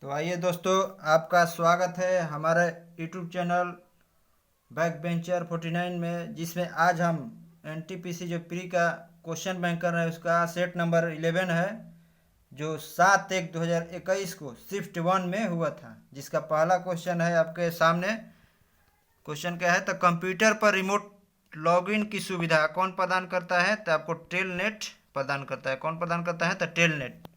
तो आइए दोस्तों, आपका स्वागत है हमारे यूट्यूब चैनल बैक बेंचर 49 में, जिसमें आज हम एनटीपीसी जो प्री का क्वेश्चन बैंक कर रहे हैं उसका सेट नंबर 11 है, जो 7/1/2021 को शिफ्ट 1 में हुआ था। जिसका पहला क्वेश्चन है आपके सामने। क्वेश्चन क्या है? तो कंप्यूटर पर रिमोट लॉगिन की सुविधा कौन प्रदान करता है? तो आपको टेलनेट प्रदान करता है। कौन प्रदान करता है? तो टेलनेट।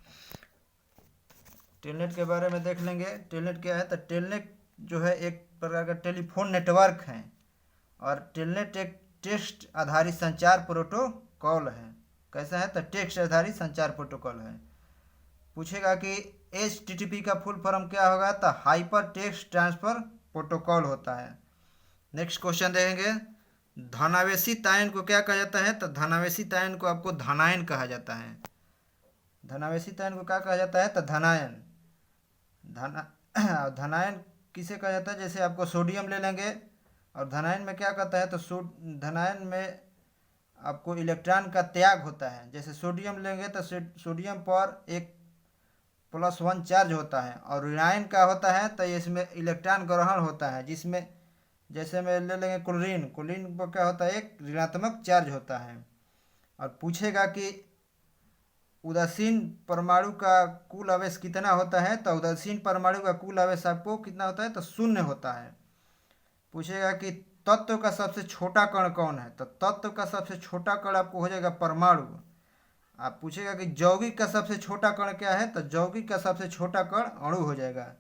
टेलनेट के बारे में देख लेंगे। टेलनेट क्या है? तो टेलनेट जो है एक प्रकार का टेलीफोन नेटवर्क है, और टेलनेट एक टेक्स्ट आधारित संचार प्रोटोकॉल है। कैसा है? तो टेक्स्ट आधारित संचार प्रोटोकॉल है। पूछेगा कि HTTP का फुल फॉर्म क्या होगा? तो हाइपर टेक्स्ट ट्रांसफर प्रोटोकॉल होता है। नेक्स्ट क्वेश्चन देखेंगे। धनावेशी तायन को क्या कहा जाता है? तो धनावेशी तायन को आपको धनायन कहा जाता है। धनावेशी तायन को क्या कहा जाता है? तो धनायन। धनायन किसे कहा जाता है? जैसे आपको सोडियम ले लेंगे, और धनायन में क्या कहता है? तो धनायन में आपको इलेक्ट्रॉन का त्याग होता है। जैसे सोडियम लेंगे तो सोडियम पर एक +1 चार्ज होता है, और ऋणायन का होता है तो इसमें इलेक्ट्रॉन ग्रहण होता है। जिसमें जैसे में ले लेंगे क्लोरीन। क्लोरीन पर क्या होता है? एक ऋणात्मक चार्ज होता है। और पूछेगा कि उदासीन परमाणु का कुल आवेश कितना होता है? तो उदासीन परमाणु का कुल आवेश आपको कितना होता है? तो 0 होता है। पूछेगा कि तत्व का सबसे छोटा कण कौन है? तो तत्व का सबसे छोटा कण आपको हो जाएगा परमाणु। आप पूछेगा कि यौगिक का सबसे छोटा कण क्या है? तो यौगिक का सबसे छोटा कण अणु हो जाएगा।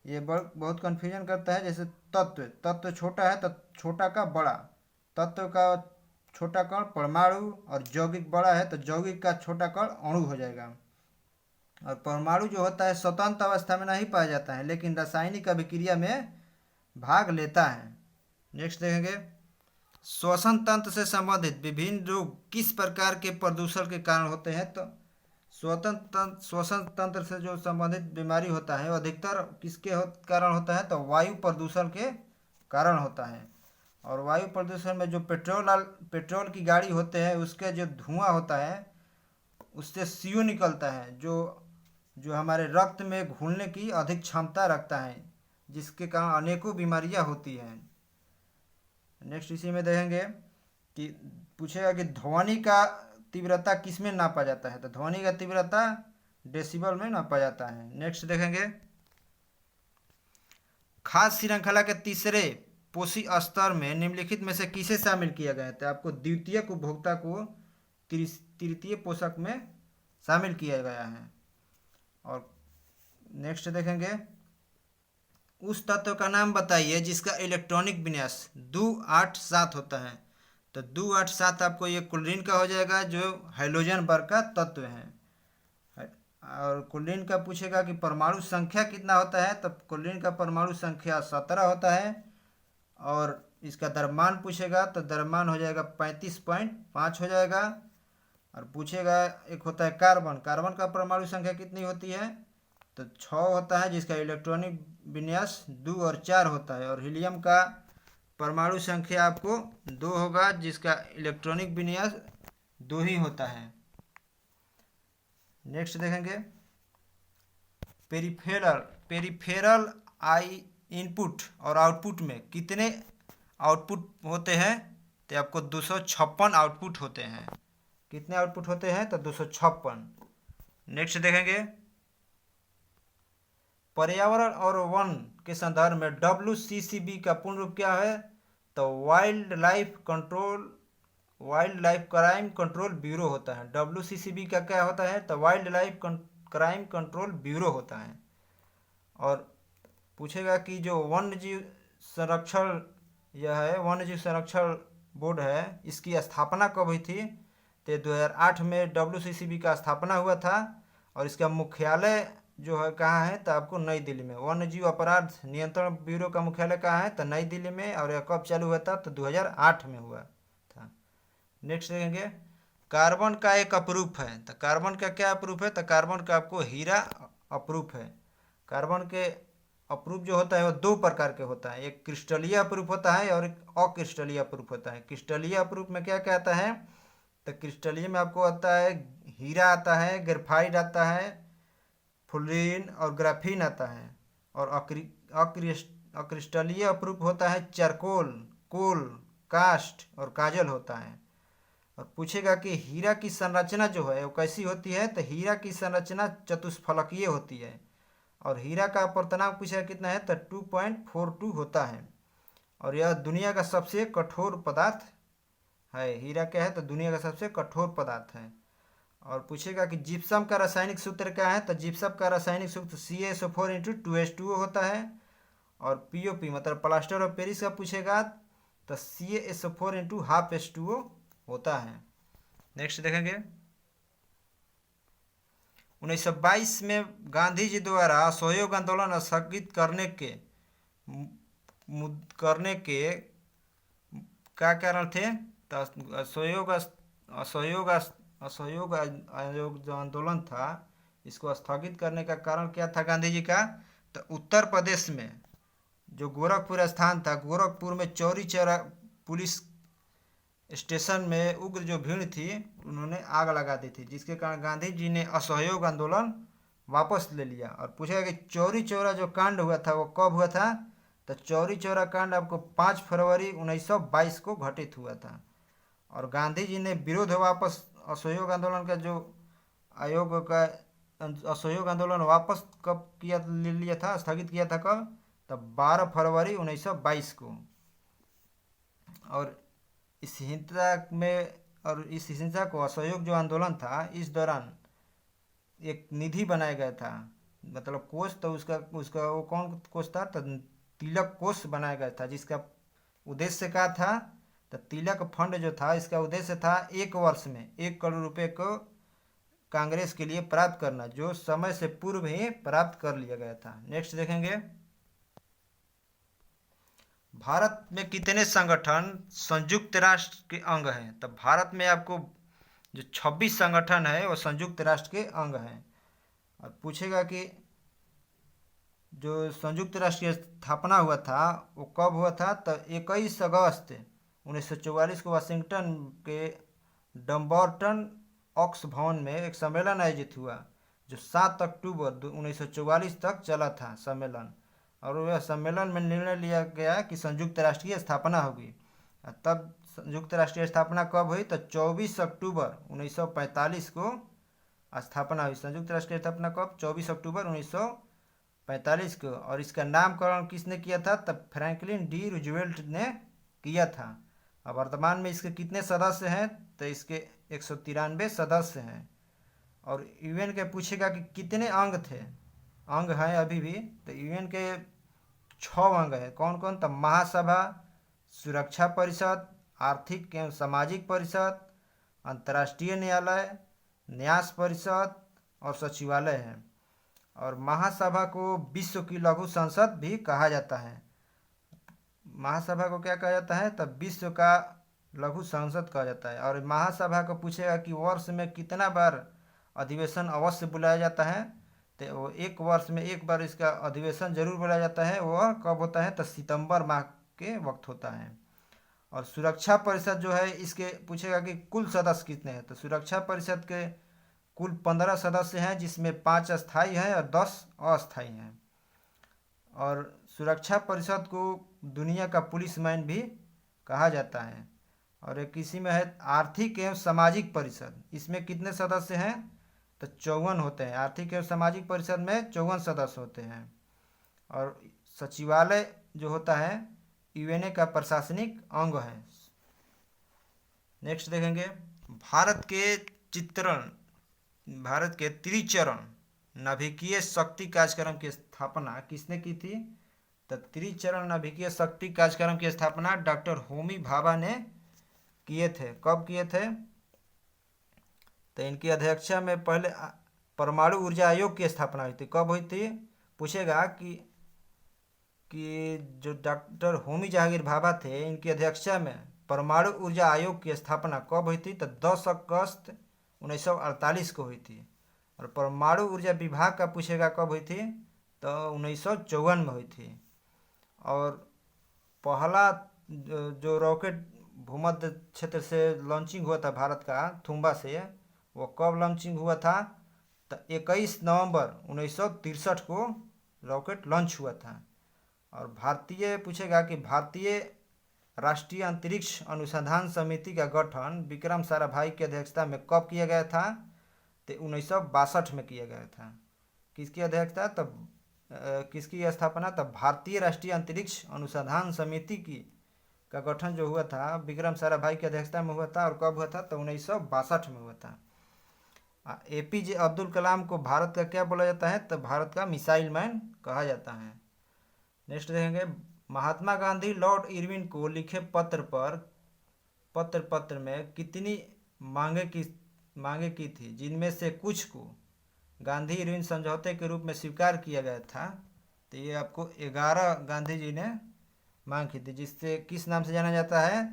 ये बहुत कन्फ्यूजन करता है। जैसे तत्व छोटा है तो छोटा का बड़ा, तत्व का छोटा कण परमाणु, और यौगिक बड़ा है तो यौगिक का छोटा कण अणु हो जाएगा। और परमाणु जो होता है स्वतंत्र अवस्था में नहीं पाया जाता है, लेकिन रासायनिक अभिक्रिया में भाग लेता है। नेक्स्ट देखेंगे। श्वसन तंत्र से संबंधित विभिन्न रोग किस प्रकार के प्रदूषण के कारण होते हैं? तो श्वसन तंत्र से जो संबंधित बीमारी होता है वो अधिकतर किसके कारण होता है? तो वायु प्रदूषण के कारण होता है। और वायु प्रदूषण में जो पेट्रोल की गाड़ी होते हैं उसके जो धुआं होता है उससे CO निकलता है, जो जो हमारे रक्त में घुलने की अधिक क्षमता रखता है, जिसके कारण अनेकों बीमारियां होती हैं। नेक्स्ट इसी में देखेंगे कि पूछेगा कि ध्वनि का तीव्रता किस में नापा जाता है? तो ध्वनि का तीव्रता डेसिबल में नापा जाता है। नेक्स्ट देखेंगे। खाद्य श्रृंखला के तीसरे पोषी स्तर में निम्नलिखित में से किसे शामिल किया गया है? तो आपको द्वितीयक उपभोक्ता को तृतीय पोषक में शामिल किया गया है। और नेक्स्ट देखेंगे। उस तत्व का नाम बताइए जिसका इलेक्ट्रॉनिक विन्यास 287 होता है। तो 287 आपको ये क्लोरीन का हो जाएगा, जो हाइड्रोजन वर्ग का तत्व है। और क्लोरीन का पूछेगा कि परमाणु संख्या कितना होता है? तो क्लोरीन का परमाणु संख्या 17 होता है। और इसका द्रव्यमान पूछेगा तो द्रव्यमान हो जाएगा 35.5 हो जाएगा। और पूछेगा एक होता है कार्बन। कार्बन का परमाणु संख्या कितनी होती है? तो 6 होता है, जिसका इलेक्ट्रॉनिक विन्यास 2 और 4 होता है। और हीलियम का परमाणु संख्या आपको 2 होगा, जिसका इलेक्ट्रॉनिक विन्यास 2 ही होता है। नेक्स्ट देखेंगे। पेरिफेरल आई इनपुट और आउटपुट में कितने आउटपुट होते हैं? तो आपको 256 आउटपुट होते हैं। कितने आउटपुट होते हैं? तो 256। नेक्स्ट देखेंगे। पर्यावरण और वन के संदर्भ में WCCB का पूर्ण रूप क्या है? तो wild life crime control bureau होता है। WCCB का क्या होता है? तो wild life crime control bureau होता है। और पूछेगा कि जो वन्य जीव संरक्षण यह है, वन्य जीव संरक्षण बोर्ड है, इसकी स्थापना कब हुई थी? तो 2008 में WCCB का स्थापना हुआ था। और इसका मुख्यालय जो है कहाँ है? तो आपको नई दिल्ली में। वन्य जीव अपराध नियंत्रण ब्यूरो का मुख्यालय कहाँ है? तो नई दिल्ली में। और यह कब चालू हुआ था? तो 2008 में हुआ था। नेक्स्ट देखेंगे। कार्बन का एक अपरूप है। तो कार्बन का क्या अपरूप है? तो कार्बन का आपको हीरा अपरूप है। कार्बन के अपरूप जो होता है वो 2 प्रकार के होता है। एक क्रिस्टलीय अपरूप होता है और एक अक्रिस्टलीय अपरूप होता है। क्रिस्टलीय अपरूप में क्या क्या आता है? तो क्रिस्टलीय में आपको आता है हीरा आता है, ग्रेफाइट आता है, फ्लोरीन और ग्राफीन आता है। और अक्रिस्टलीय अपरूप होता है चारकोल, कोल, कास्ट और काजल होता है। और पूछेगा कि हीरा की संरचना जो है वो कैसी होती है, तो हीरा की संरचना चतुष्फलकीय होती है। और हीरा का अपर्तनांक पूछेगा कितना है, तो 2.42 होता है। और यह दुनिया का सबसे कठोर पदार्थ है। हीरा क्या है, तो दुनिया का सबसे कठोर पदार्थ है। और पूछेगा कि जिप्सम का रासायनिक सूत्र क्या है, तो जिप्सम का रासायनिक सूत्र CaSO4 × 2H2O होता है। और POP मतलब प्लास्टर ऑफ पेरिस का पूछेगा तो CaSO4 × 12H2O होता है। नेक्स्ट देखेंगे 1922 में गांधी जी द्वारा असहयोग आंदोलन स्थगित करने के क्या कारण थे, तो असहयोग आयोग जो आंदोलन था इसको स्थगित करने का कारण क्या था गांधी जी का, तो उत्तर प्रदेश में जो गोरखपुर स्थान था, गोरखपुर में चौरी चौरा पुलिस स्टेशन में उग्र जो भीड़ थी उन्होंने आग लगा दी थी, जिसके कारण गांधी जी ने असहयोग आंदोलन वापस ले लिया। और पूछा कि चौरी चौरा जो कांड हुआ था वो कब हुआ था, तो चौरी चौरा कांड आपको 5 फरवरी 1922 को घटित हुआ था। और गांधी जी ने विरोध वापस असहयोग आंदोलन का जो आयोग का असहयोग आंदोलन वापस कब किया ले लिया था, स्थगित किया था कब, तब 12 फरवरी 1922 को। और इस हिंसा को असहयोग जो आंदोलन था इस दौरान एक निधि बनाया गया था, मतलब कोष, तो उसका उसका वो कौन कोष था, तो तिलक कोष बनाया गया था, जिसका उद्देश्य क्या था, तो तिलक फंड जो था इसका उद्देश्य था 1 वर्ष में 1 करोड़ रुपए को कांग्रेस के लिए प्राप्त करना, जो समय से पूर्व ही प्राप्त कर लिया गया था। नेक्स्ट देखेंगे भारत में कितने संगठन संयुक्त राष्ट्र के अंग हैं, तो भारत में आपको जो 26 संगठन है वो संयुक्त राष्ट्र के अंग हैं। और पूछेगा कि जो संयुक्त राष्ट्र की स्थापना हुआ था वो कब हुआ था, तो 21 अगस्त 1944 को वाशिंगटन के डम्बर्टन ऑक्स भवन में एक सम्मेलन आयोजित हुआ, जो 7 अक्टूबर 1944 तक चला था सम्मेलन। और वह सम्मेलन में निर्णय लिया गया कि संयुक्त राष्ट्र की स्थापना होगी। तब संयुक्त राष्ट्र की स्थापना कब हुई, तो 24 अक्टूबर 1945 को स्थापना हुई। संयुक्त राष्ट्र की स्थापना कब, 24 अक्टूबर 1945 को। और इसका नामकरण किसने किया था, तब फ्रैंकलिन डी रूजवेल्ट ने किया था। अब वर्तमान में इसके कितने सदस्य हैं, तो इसके 193 सदस्य हैं। और यूएन के पूछेगा कि कितने अंग हैं अभी भी, तो यूएन के 6 अंग है। कौन कौन, तो महासभा, सुरक्षा परिषद, आर्थिक एवं सामाजिक परिषद, अंतर्राष्ट्रीय न्यायालय, न्यास परिषद और सचिवालय है। और महासभा को विश्व की लघु संसद भी कहा जाता है। महासभा को क्या कहा जाता है, तब विश्व का लघु संसद कहा जाता है। और महासभा को पूछेगा कि वर्ष में कितना बार अधिवेशन अवश्य बुलाया जाता है, तो वो 1 वर्ष में 1 बार इसका अधिवेशन जरूर बुलाया जाता है। वह कब होता है, तो सितंबर माह के वक्त होता है। और सुरक्षा परिषद जो है इसके पूछेगा कि कुल सदस्य कितने हैं, तो सुरक्षा परिषद के कुल 15 सदस्य हैं, जिसमें 5 स्थायी हैं और 10 अस्थायी हैं। और सुरक्षा परिषद को दुनिया का पुलिस मैन भी कहा जाता है। और एक इसी में है आर्थिक एवं सामाजिक परिषद, इसमें कितने सदस्य हैं, तो 54 होते हैं। आर्थिक एवं सामाजिक परिषद में 54 सदस्य होते हैं। और सचिवालय जो होता है यूएनए का प्रशासनिक अंग है। नेक्स्ट देखेंगे भारत के त्रिचरण नाभिकीय शक्ति कार्यक्रम की स्थापना किसने की थी, तो त्रिचरण नाभिकीय शक्ति कार्यक्रम की स्थापना डॉक्टर होमी भाभा ने किए थे। कब किए थे, तो इनकी अध्यक्षता में पहले परमाणु ऊर्जा आयोग की स्थापना हुई थी। कब हुई थी, पूछेगा कि जो डॉक्टर होमी जहांगीर भाभा थे इनकी अध्यक्षता में परमाणु ऊर्जा आयोग की स्थापना कब हुई थी, तो 10 अगस्त 1948 को हुई थी। और परमाणु ऊर्जा विभाग का पूछेगा कब हुई थी, तो 1954 में हुई थी। और पहला जो रॉकेट भूमध्य क्षेत्र से लॉन्चिंग हुआ था भारत का थुम्बा से, वो कब लॉन्चिंग हुआ था, तो 21 नवंबर 1963 को रॉकेट लॉन्च हुआ था। और भारतीय पूछेगा कि भारतीय राष्ट्रीय अंतरिक्ष अनुसंधान समिति का गठन विक्रम साराभाई की अध्यक्षता में कब किया गया था? तो 1962 में किया गया था। किसकी अध्यक्षता? तब किसकी स्थापना? तब भारतीय राष्ट्रीय अंतरिक्ष अनुसंधान समिति की का गठन जो हुआ था विक्रम साराभाई की अध्यक्षता में हुआ था। और कब हुआ था? तो 1962 में हुआ था। APJ अब्दुल कलाम को भारत का क्या बोला जाता है? तो भारत का मिसाइल मैन कहा जाता है। नेक्स्ट देखेंगे, महात्मा गांधी लॉर्ड इरविन को लिखे पत्र में कितनी मांगे की थी, जिनमें से कुछ को गांधी इरविन समझौते के रूप में स्वीकार किया गया था? तो ये आपको 11 गांधी जी ने मांग की थी, जिससे किस नाम से जाना जाता है?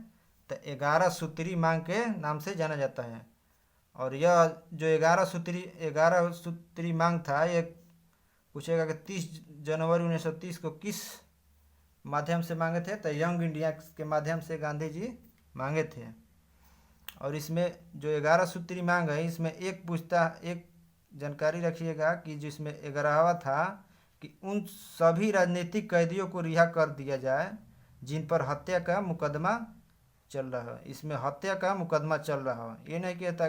तो 11 सूत्री मांग के नाम से जाना जाता है। और यह जो 11 सूत्री मांग था, ये पूछेगा कि 30 जनवरी 1930 को किस माध्यम से मांगे थे? तो यंग इंडिया के माध्यम से गांधी जी मांगे थे। और इसमें जो 11 सूत्री मांग है, इसमें एक जानकारी रखिएगा कि जिसमें 11वां था कि उन सभी राजनीतिक कैदियों को रिहा कर दिया जाए जिन पर हत्या का मुकदमा चल रहा है। इसमें हत्या का मुकदमा चल रहा है, ये नहीं कहता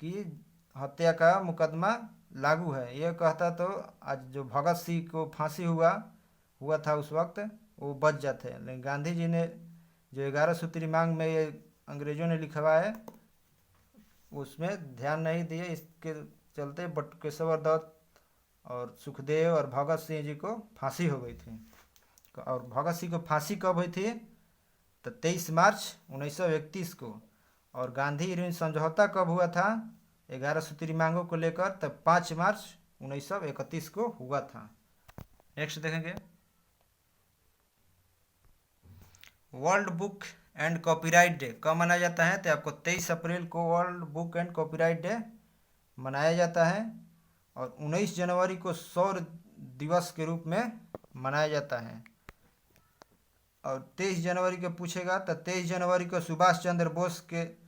कि हत्या का मुकदमा लागू है। ये कहता तो आज जो भगत सिंह को फांसी हुआ था उस वक्त वो बच जाते। लेकिन गांधी जी ने जो 11 सूत्री मांग में ये अंग्रेजों ने लिखवा है उसमें ध्यान नहीं दिए, इसके चलते बटुकेश्वर दत्त और सुखदेव और भगत सिंह जी को फांसी हो गई थी। और भगत सिंह को फांसी कब हुई थी? तो 23 मार्च 1931 को। और गांधी इरविन समझौता कब हुआ था 11 सूत्री मांगों को लेकर? तब 5 मार्च 1931 को हुआ था। नेक्स्ट देखेंगे, world book and copyright day कब मनाया जाता है? तो आपको 23 अप्रैल को world book and copyright day मनाया जाता है। और 19 जनवरी को सौर दिवस के रूप में मनाया जाता है। और 23 जनवरी को पूछेगा तो 23 जनवरी को सुभाष चंद्र बोस के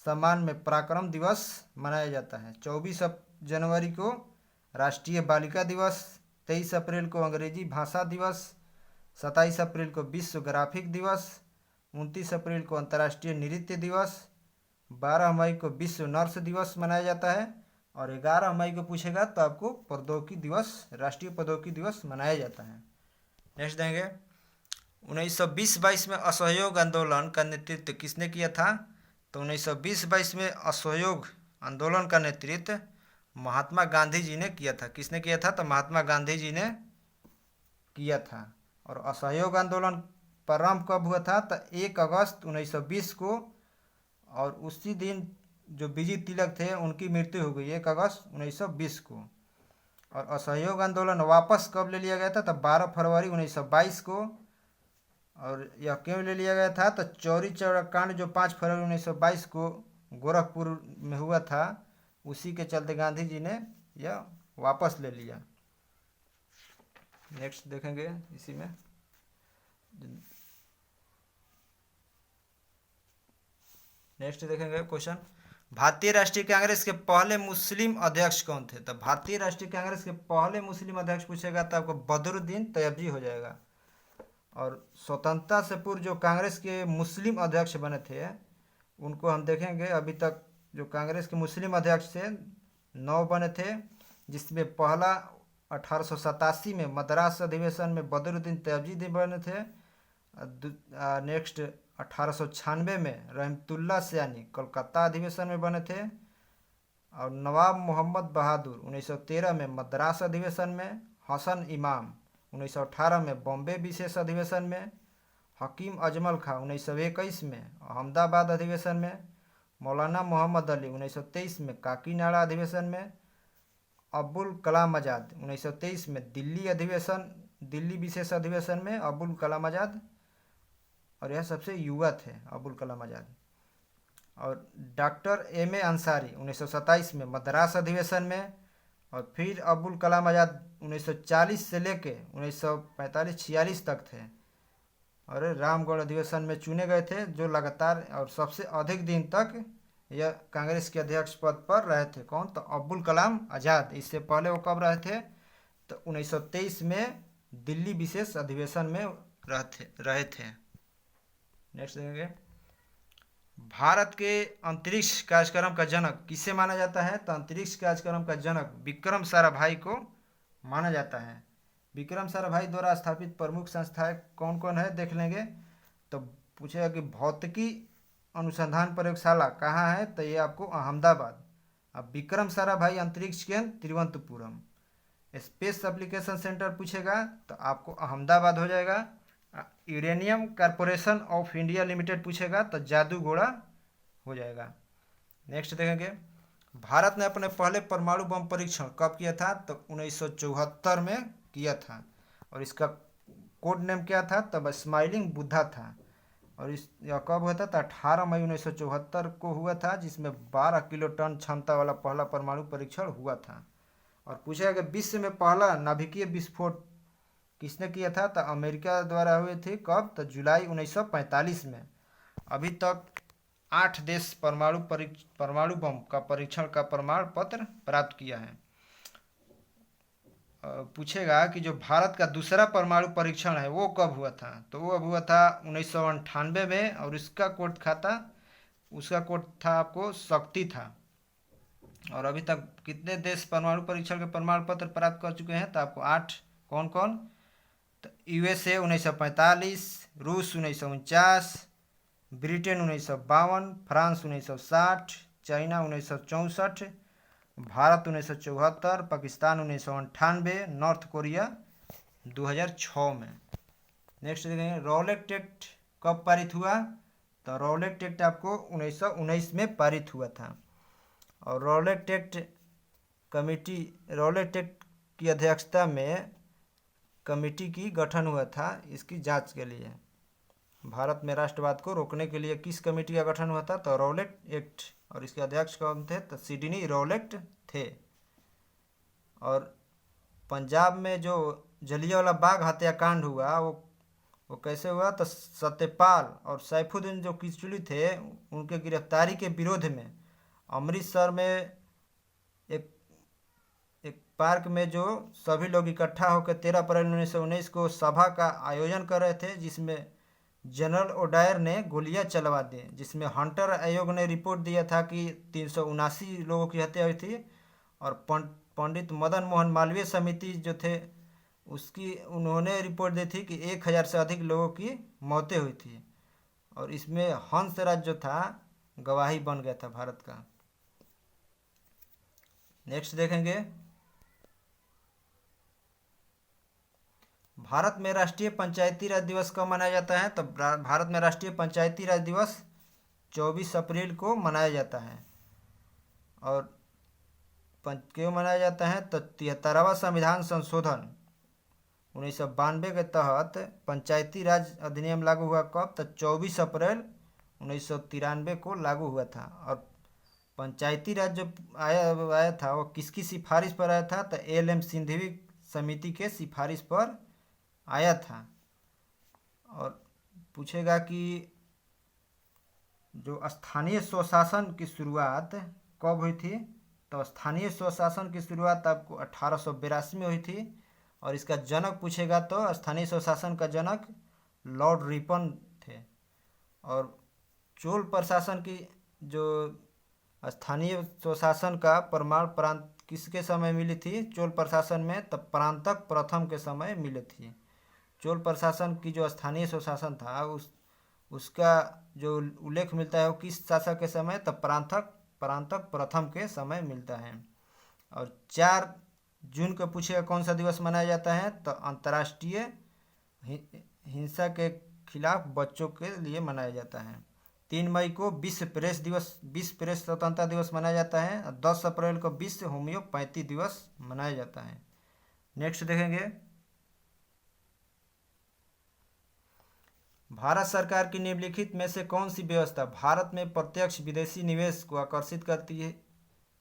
सम्मान में पराक्रम दिवस मनाया जाता है। 24 जनवरी को राष्ट्रीय बालिका दिवस, 23 अप्रैल को अंग्रेजी भाषा दिवस, 27 अप्रैल को विश्व ग्राफिक दिवस, 29 अप्रैल को अंतर्राष्ट्रीय नृत्य दिवस, 12 मई को विश्व नर्स दिवस मनाया जाता है। और 11 मई को पूछेगा तो आपको प्रौद्योगिकी दिवस, राष्ट्रीय प्रौद्योगिकी दिवस मनाया जाता है। नेक्स्ट देंगे, 1920-22 में असहयोग आंदोलन का नेतृत्व किसने किया था? तो 1920-22 में असहयोग आंदोलन का नेतृत्व महात्मा गांधी जी ने किया था। किसने किया था? तो महात्मा गांधी जी ने किया था। और असहयोग आंदोलन प्रारंभ कब हुआ था? तो 1 अगस्त 1920 को। और उसी दिन जो बीजी तिलक थे उनकी मृत्यु हो गई 1 अगस्त 1920 को। और असहयोग आंदोलन वापस कब ले लिया गया था? तो 12 फरवरी 1922 को। और यह क्यों ले लिया गया था? तो चौरी चौरा कांड जो 5 फरवरी 1922 को गोरखपुर में हुआ था, उसी के चलते गांधी जी ने यह वापस ले लिया। नेक्स्ट देखेंगे इसी में, नेक्स्ट देखेंगे क्वेश्चन, भारतीय राष्ट्रीय कांग्रेस के पहले मुस्लिम अध्यक्ष कौन थे? तो भारतीय राष्ट्रीय कांग्रेस के पहले मुस्लिम अध्यक्ष पूछेगा तो आपको बदरुद्दीन तैयबजी हो जाएगा। और स्वतंत्रता से पूर्व जो कांग्रेस के मुस्लिम अध्यक्ष बने थे उनको हम देखेंगे। अभी तक जो कांग्रेस के मुस्लिम अध्यक्ष थे 9 बने थे, जिसमें पहला 1887 में मद्रास अधिवेशन में बदरुद्दीन तैयबजी बने थे। नेक्स्ट 1896 में रहमतुल्लाह सयानी कोलकाता अधिवेशन में बने थे। और नवाब मोहम्मद बहादुर 1913 में मद्रास अधिवेशन में, हसन इमाम 1918 में बॉम्बे विशेष अधिवेशन में, हकीम अजमल खां 1921 में अहमदाबाद अधिवेशन में, मौलाना मोहम्मद अली 1923 में काकीनाड़ा अधिवेशन में, अबुल कलाम आज़ाद 1923 में दिल्ली विशेष अधिवेशन में अबुल कलाम आज़ाद। और यह सबसे युवा थे अबुल कलाम आज़ाद। और डॉक्टर M.A. अंसारी 1927 में मद्रास अधिवेशन में। और फिर अबुल कलाम आज़ाद 1940 से लेके 1945-46 तक थे और रामगढ़ अधिवेशन में चुने गए थे, जो लगातार और सबसे अधिक दिन तक यह कांग्रेस के अध्यक्ष पद पर रहे थे। कौन? तो अब्दुल कलाम आज़ाद। इससे पहले वो कब रहे थे? तो 1923 में दिल्ली विशेष अधिवेशन में रहे थे। नेक्स्ट देखेंगे, भारत के अंतरिक्ष कार्यक्रम का जनक किसे माना जाता है? तो अंतरिक्ष कार्यक्रम का जनक विक्रम साराभाई को माना जाता है। विक्रम साराभाई द्वारा स्थापित प्रमुख संस्थाएं कौन कौन है देख लेंगे। तो पूछेगा कि भौतिकी अनुसंधान प्रयोगशाला कहाँ है? तो ये आपको अहमदाबाद। अब विक्रम साराभाई अंतरिक्ष केंद्र तिरुवनंतपुरम। स्पेस एप्लीकेशन सेंटर पूछेगा तो आपको अहमदाबाद हो जाएगा। Uranium corporation of India limited पूछेगा तो जादूगोड़ा हो जाएगा। नेक्स्ट देखेंगे, भारत ने अपने पहले परमाणु बम परीक्षण कब किया था? तो 1974 में किया था। और इसका कोड नेम क्या था? तब स्माइलिंग बुद्धा था। और यह कब हुआ था? तो 18 मई 1974 को हुआ था, जिसमें 12 किलो टन क्षमता वाला पहला परमाणु परीक्षण हुआ था। और पूछा कि विश्व में पहला नाभिकीय विस्फोट किसने किया था? तो अमेरिका द्वारा हुए थे। कब? तो जुलाई 1945 में। अभी तक 8 देश परमाणु बम का परीक्षण का प्रमाण पत्र प्राप्त किया है। पूछेगा कि जो भारत का दूसरा परमाणु परीक्षण है वो कब हुआ था? तो वो अब हुआ था 1998 में। और उसका कोड था आपको शक्ति था। और अभी तक कितने देश परमाणु परीक्षण के प्रमाण पत्र प्राप्त कर चुके हैं? तो आपको 8। कौन कौन? तो USA 1945, रूस 1949, Britain 1952, France 1960, China 1964, Bharat 1974, Pakistan 1998, north Korea 2006 में। नेक्स्ट देखेंगे, रॉलेट एक्ट कब पारित हुआ? तो रॉलेट एक्ट आपको 1919 में पारित हुआ था। और रॉलेट एक्ट की अध्यक्षता में कमेटी की गठन हुआ था इसकी जांच के लिए। भारत में राष्ट्रवाद को रोकने के लिए किस कमेटी का गठन हुआ था? तो रॉलेट एक्ट। और इसके अध्यक्ष कौन थे? तो सिडनी रॉलेट थे। और पंजाब में जो जलियांवाला बाग हत्याकांड हुआ वो कैसे हुआ? तो सत्यपाल और सैफुद्दीन जो किचलू थे उनके गिरफ्तारी के विरोध में अमृतसर में एक पार्क में जो सभी लोग इकट्ठा होकर 13 अप्रैल 1919 को सभा का आयोजन कर रहे थे, जिसमें जनरल ओडायर ने गोलियां चलवा दी। जिसमें हंटर आयोग ने रिपोर्ट दिया था कि 379 लोगों की हत्या हुई थी। और पंडित मदन मोहन मालवीय समिति जो थे उन्होंने रिपोर्ट दी थी कि 1000 से अधिक लोगों की मौतें हुई थी। और इसमें हंसराज जो था गवाही बन गया था भारत का। नेक्स्ट देखेंगे, भारत में राष्ट्रीय पंचायती राज दिवस कब मनाया जाता है? तो भारत में राष्ट्रीय पंचायती राज दिवस 24 अप्रैल को मनाया जाता है। और क्यों मनाया जाता है? तो 73वां संविधान संशोधन 1992 के तहत पंचायती राज अधिनियम लागू हुआ। कब? तो 24 अप्रैल 1993 को लागू हुआ था। और पंचायती राज जो आया था वो किसकी सिफारिश पर आया था? तो LM सिंघवी समिति के सिफारिश पर आया था। और पूछेगा कि जो स्थानीय स्वशासन की शुरुआत कब हुई थी? तो स्थानीय स्वशासन की शुरुआत आपको 1882 में हुई थी। और इसका जनक पूछेगा तो स्थानीय स्वशासन का जनक लॉर्ड रिपन थे। और चोल प्रशासन की जो स्थानीय स्वशासन का प्रमाण प्रांत किसके समय मिली थी? चोल प्रशासन में तब परांतक प्रथम के समय मिली थी। चोल प्रशासन की जो स्थानीय स्वशासन था उसका जो उल्लेख मिलता है वो किस शासक के समय? तब परांतक प्रथम के समय मिलता है। और 4 जून को पूछेगा कौन सा दिवस मनाया जाता है? तो अंतर्राष्ट्रीय हिंसा के खिलाफ बच्चों के लिए मनाया जाता है। 3 मई को विश्व प्रेस स्वतंत्रता दिवस मनाया जाता है। और 10 अप्रैल को विश्व होम्योपैथी दिवस मनाया जाता है। नेक्स्ट देखेंगे, भारत सरकार की निम्नलिखित में से कौन सी व्यवस्था भारत में प्रत्यक्ष विदेशी निवेश को आकर्षित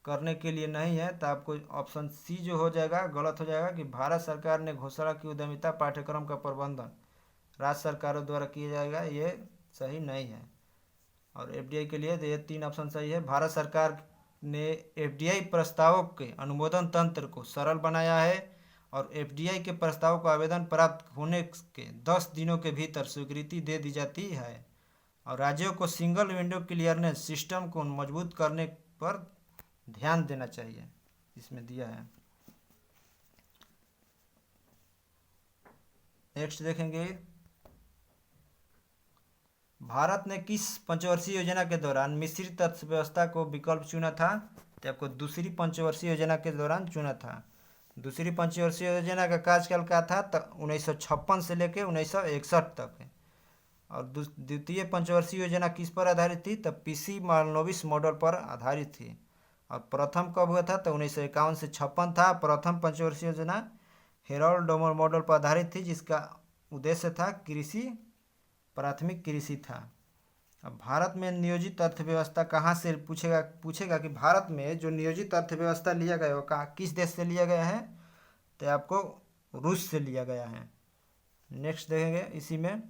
करने के लिए नहीं है? तो आपको ऑप्शन सी जो हो जाएगा गलत हो जाएगा कि भारत सरकार ने घोषणा की उद्यमिता पाठ्यक्रम का प्रबंधन राज्य सरकारों द्वारा किया जाएगा, ये सही नहीं है। और एफडीआई के लिए तो ये 3 ऑप्शन सही है। भारत सरकार ने एफडीआई प्रस्तावों के अनुमोदन तंत्र को सरल बनाया है और एफडीआई के प्रस्ताव को आवेदन प्राप्त होने के 10 दिनों के भीतर स्वीकृति दे दी जाती है। और राज्यों को सिंगल विंडो क्लियरेंस सिस्टम को मजबूत करने पर ध्यान देना चाहिए, इसमें दिया है। नेक्स्ट देखेंगे, भारत ने किस पंचवर्षीय योजना के दौरान मिश्रित अर्थव्यवस्था को विकल्प चुना था? तो आपको दूसरी पंचवर्षीय योजना के दौरान चुना था। दूसरी पंचवर्षीय योजना का कार्यकाल क्या था? तो 1956 से लेकर 1961 तक है। और द्वितीय पंचवर्षीय योजना किस पर आधारित थी? तो पीसी मालनोबिस मॉडल पर आधारित थी। और प्रथम कब हुआ था? तो 1951 से 56 था। प्रथम पंचवर्षीय योजना हेरोल्ड डोमर मॉडल पर आधारित थी, जिसका उद्देश्य था प्राथमिक कृषि था। अब भारत में नियोजित अर्थव्यवस्था कहाँ से पूछेगा कि भारत में जो नियोजित अर्थव्यवस्था लिया गया वो किस देश से लिया गया है? तो आपको रूस से लिया गया है। नेक्स्ट देखेंगे इसी में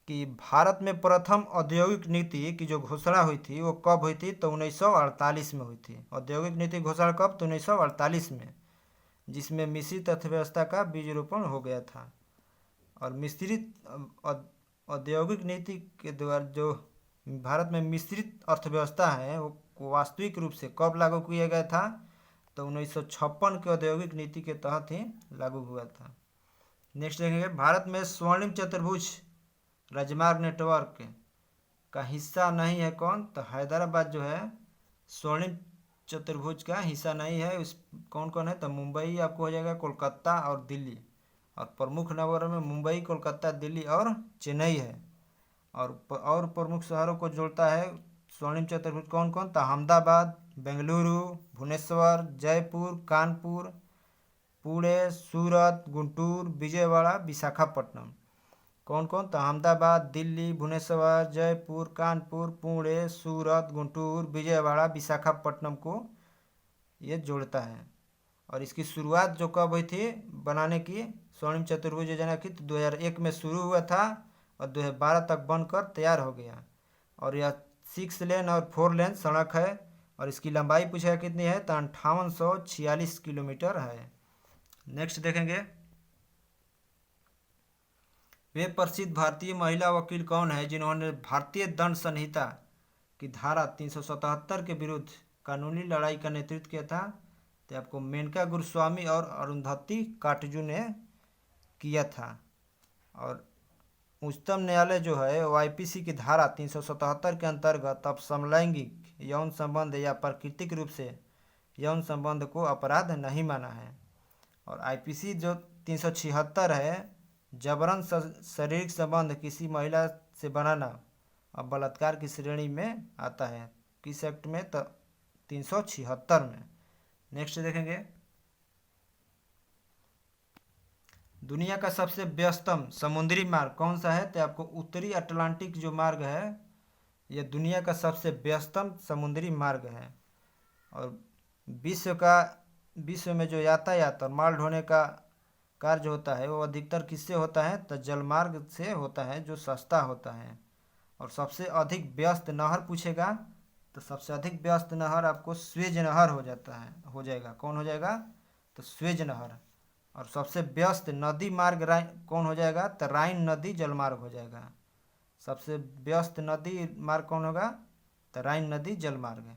कि भारत में प्रथम औद्योगिक नीति की जो घोषणा हुई थी वो कब हुई थी? तो 1948 में हुई थी। औद्योगिक नीति घोषणा कब? तो 1948 में, जिसमें मिश्रित अर्थव्यवस्था का बीज रोपण हो गया था। और मिश्रित औद्योगिक नीति के द्वारा जो भारत में मिश्रित अर्थव्यवस्था है वो वास्तविक रूप से कब लागू किया गया था? तो 1956 के औद्योगिक नीति के तहत ही लागू हुआ था। नेक्स्ट देखेंगे, भारत में स्वर्णिम चतुर्भुज राजमार्ग नेटवर्क का हिस्सा नहीं है कौन? तो हैदराबाद जो है स्वर्णिम चतुर्भुज का हिस्सा नहीं है। उस कौन कौन है? तो मुंबई आपको हो जाएगा, कोलकाता और दिल्ली। और प्रमुख नगरों में मुंबई, कोलकाता, दिल्ली और चेन्नई है। और प्रमुख शहरों को जोड़ता है स्वर्णिम चतुर्भुज कौन कौन? तो अहमदाबाद, बेंगलुरु, भुवनेश्वर, जयपुर, कानपुर, पुणे, सूरत, गुंटूर, विजयवाड़ा, विशाखापट्टनम। कौन कौन? तो अहमदाबाद, दिल्ली, भुवनेश्वर, जयपुर, कानपुर, पुणे, सूरत, गुंटूर, विजयवाड़ा, विशाखापट्टनम को ये जोड़ता है। और इसकी शुरुआत जो कब हुई थी बनाने की स्वर्णिम चतुर्भुज योजना की? तो 2001 में शुरू हुआ था और 2012 तक बनकर तैयार हो गया। और यह 6 लेन और 4 लेन सड़क है और इसकी लंबाई पूछा कितनी है? तो 5846 किलोमीटर है। नेक्स्ट देखेंगे, वे प्रसिद्ध भारतीय महिला वकील कौन है जिन्होंने भारतीय दंड संहिता की धारा 377 के विरुद्ध कानूनी लड़ाई का नेतृत्व किया था? तो आपको मेनका गुरुस्वामी और अरुंधति काटजू ने किया था। और उच्चतम न्यायालय जो है वो आईपीसी की धारा 377 के अंतर्गत अब समलैंगिक यौन संबंध या प्राकृतिक रूप से यौन संबंध को अपराध नहीं माना है। और आईपीसी जो 376 है, जबरन शारीरिक संबंध किसी महिला से बनाना अब बलात्कार की श्रेणी में आता है। किस एक्ट में? तो 376 में। नेक्स्ट देखेंगे, दुनिया का सबसे व्यस्तम समुद्री मार्ग कौन सा है? तो आपको उत्तरी अटलांटिक जो मार्ग है यह दुनिया का सबसे व्यस्तम समुद्री मार्ग है। और विश्व में जो यातायात और माल ढोने का कार्य होता है वो अधिकतर किससे होता है? तो जलमार्ग से होता है, जो सस्ता होता है। और सबसे अधिक व्यस्त नहर पूछेगा तो सबसे अधिक व्यस्त नहर आपको स्वेज नहर हो जाएगा। कौन हो जाएगा? तो स्वेज नहर। और सबसे व्यस्त नदी मार्ग कौन हो जाएगा? तो राइन नदी जलमार्ग हो जाएगा। सबसे व्यस्त नदी मार्ग कौन होगा? तो राइन नदी जलमार्ग।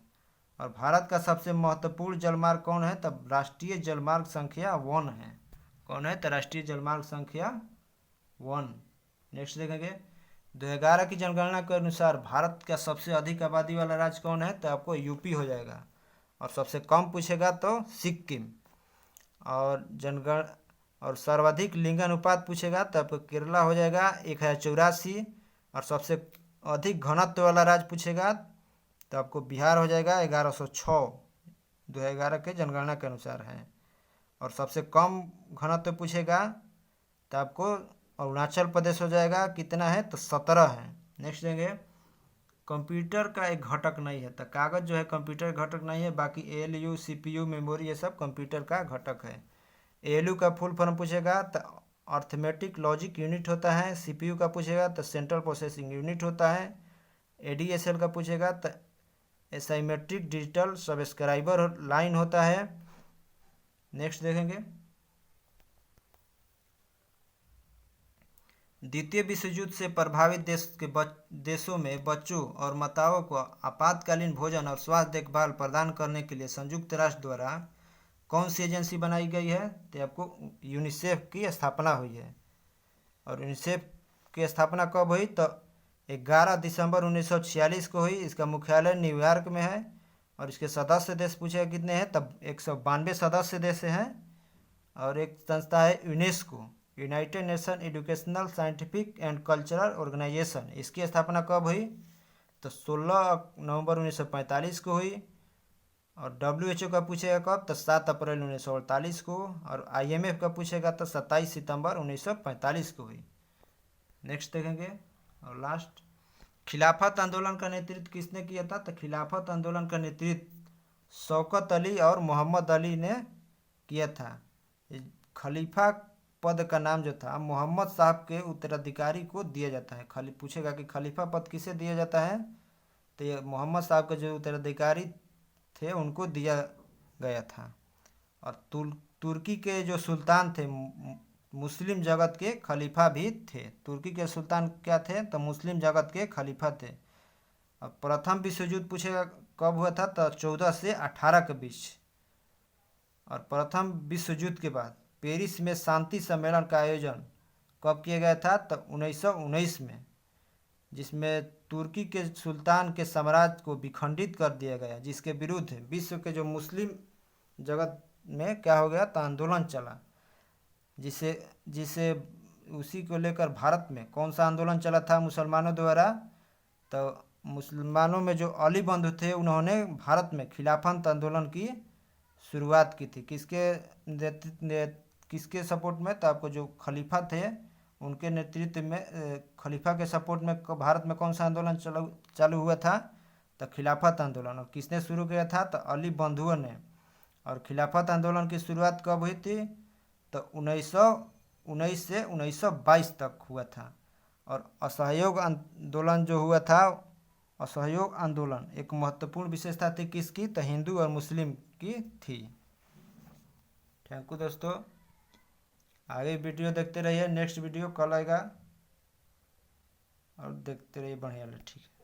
और भारत का सबसे महत्वपूर्ण जलमार्ग कौन है? तो राष्ट्रीय जलमार्ग संख्या 1 है। कौन है? तो राष्ट्रीय जलमार्ग संख्या 1। नेक्स्ट देखेंगे, 2011 की जनगणना के अनुसार भारत का सबसे अधिक आबादी वाला राज्य कौन है? तो आपको यूपी हो जाएगा। और सबसे कम पूछेगा तो सिक्किम। और सर्वाधिक लिंग अनुपात पूछेगा तो आपको केरला हो जाएगा 1084। और सबसे अधिक घनत्व वाला राज्य पूछेगा तो आपको बिहार हो जाएगा 1106, 2011 के जनगणना के अनुसार है। और सबसे कम घनत्व पूछेगा तो आपको अरुणाचल प्रदेश हो जाएगा। कितना है? तो 17 है। नेक्स्ट देंगे, कंप्यूटर का एक घटक नहीं है। तो कागज़ जो है कंप्यूटर घटक नहीं है, बाकी एएलयू, सीपीयू, मेमोरी ये सब कंप्यूटर का घटक है। एएलयू का फुल फॉर्म पूछेगा तो अर्थमेटिक लॉजिक यूनिट होता है। सीपीयू का पूछेगा तो सेंट्रल प्रोसेसिंग यूनिट होता है। ADSL का पूछेगा तो एसाइमेट्रिक डिजिटल सब्सक्राइबर लाइन होता है। नेक्स्ट देखेंगे, द्वितीय विश्व युद्ध से प्रभावित देशों में बच्चों और माताओं को आपातकालीन भोजन और स्वास्थ्य देखभाल प्रदान करने के लिए संयुक्त राष्ट्र द्वारा कौन सी एजेंसी बनाई गई है? तो आपको यूनिसेफ की स्थापना हुई है। और यूनिसेफ की स्थापना कब हुई? तो 11 दिसंबर 1946 को हुई। इसका मुख्यालय न्यूयॉर्क में है। और इसके सदस्य देश पूछेगा कितने हैं? तब 192 सदस्य देश हैं। और एक संस्था है UNESCO, United Nation Educational Scientific and Cultural Organisation. इसकी स्थापना कब हुई? तो 16 नवंबर 1945 को हुई। और WHO का पूछेगा कब? तो 7 अप्रैल 1948 को। और IMF का पूछेगा तो 27 सितंबर 1945 को हुई। नेक्स्ट देखेंगे और लास्ट, खिलाफत आंदोलन का नेतृत्व किसने किया था? तो खिलाफत आंदोलन का नेतृत्व शौकत अली और मोहम्मद अली ने किया था। खलीफा पद का नाम जो था मोहम्मद साहब के उत्तराधिकारी को दिया जाता है। खाली पूछेगा कि खलीफा पद किसे दिया जाता है? तो ये मोहम्मद साहब के जो उत्तराधिकारी थे उनको दिया गया था। और तुर्की के जो सुल्तान थे मुस्लिम जगत के खलीफा भी थे। तुर्की के सुल्तान क्या थे? तो मुस्लिम जगत के खलीफा थे। अब प्रथम विश्व युद्ध पूछेगा कब हुआ था? तो 14 से 18 के बीच। और प्रथम विश्व युद्ध के बाद पेरिस में शांति सम्मेलन का आयोजन कब किया गया था? तो 1919 में, जिसमें तुर्की के सुल्तान के साम्राज्य को विखंडित कर दिया गया, जिसके विरुद्ध विश्व के जो मुस्लिम जगत में क्या हो गया? तो आंदोलन चला। जिसे उसी को लेकर भारत में कौन सा आंदोलन चला था मुसलमानों द्वारा? तो मुसलमानों में जो अली बंधु थे उन्होंने भारत में खिलाफत आंदोलन की शुरुआत की थी। किसके सपोर्ट में? तो आपको जो खलीफा थे उनके नेतृत्व में, खलीफा के सपोर्ट में भारत में कौन सा आंदोलन चालू हुआ था? तो खिलाफत आंदोलन। और किसने शुरू किया था? तो अली बंधुओं ने। और खिलाफत आंदोलन की शुरुआत कब हुई थी? तो 1919 से 1922 तक हुआ था। और असहयोग आंदोलन जो हुआ था, असहयोग आंदोलन एक महत्वपूर्ण विशेषता थी किसकी? तो हिंदू और मुस्लिम की थी। थैंक यू दोस्तों, आगे वीडियो देखते रहिए। नेक्स्ट वीडियो कल आएगा और देखते रहिए। बढ़िया, ठीक है।